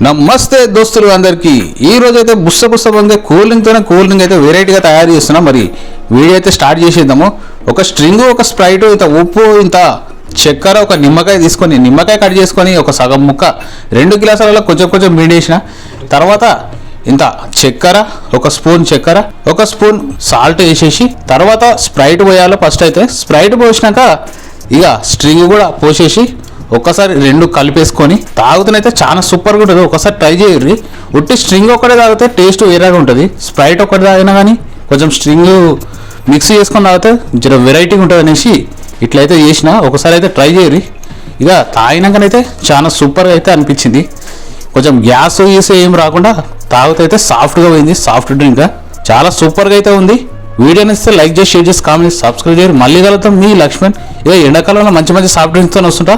నమస్తే దోస్తులు అందరికీ ఈ రోజు అయితే బుస్స బందే కూల్ డ్రింక్ అయితే వెరైటీగా తయారు చేస్తున్నాం. మరి వీడియో అయితే స్టార్ట్ చేసేద్దాము. ఒక స్ట్రింగ్, ఒక స్ప్రైట్, ఇంత ఉప్పు, ఇంత చక్కెర, ఒక నిమ్మకాయ తీసుకొని నిమ్మకాయ కట్ చేసుకొని ఒక సగం ముక్క 2 గ్లాసులలో కొంచెం మీడి వేసిన తర్వాత ఇంత చక్కెర, ఒక స్పూన్ చక్కెర, ఒక స్పూన్ సాల్ట్ వేసేసి తర్వాత స్ప్రైట్ పోయాలి. ఫస్ట్ అయితే స్ప్రైట్ పోసినాక ఇక స్ట్రింగ్ కూడా పోసేసి ఒక్కసారి 2 కలిపేసుకొని తాగుతున్నైతే చాలా సూపర్గా ఉంటుంది. ఒకసారి ట్రై చేయర్రి. ఉట్టి స్ట్రింగ్ ఒక్కటే తాగితే టేస్ట్ వేరేగా ఉంటుంది. స్ప్రైట్ ఒక్కటి తాగినా కానీ కొంచెం స్ట్రింగ్ మిక్స్ చేసుకొని తాగితే జర వెరైటీగా ఉంటుంది అనేసి ఇట్లయితే చేసిన. ఒకసారి అయితే ట్రై చేయర్రి. ఇక తాగినాకనైతే చాలా సూపర్గా అయితే అనిపించింది. కొంచెం గ్యాస్ ఏం రాకుండా తాగితే అయితే సాఫ్ట్గా పోయింది. సాఫ్ట్ డ్రింక్ చాలా సూపర్గా అయితే ఉంది. వీడియో నచ్చితే లైక్ చేసి, షేర్ చేసి, కామెంట్ చేసి, సబ్స్క్రైబ్ చేయరు. మళ్ళీ కలుగుతాం మీ లక్ష్మణ్. ఇక ఎండాకాలంలో మంచి సాఫ్ట్ డ్రింక్తో వస్తుంటా.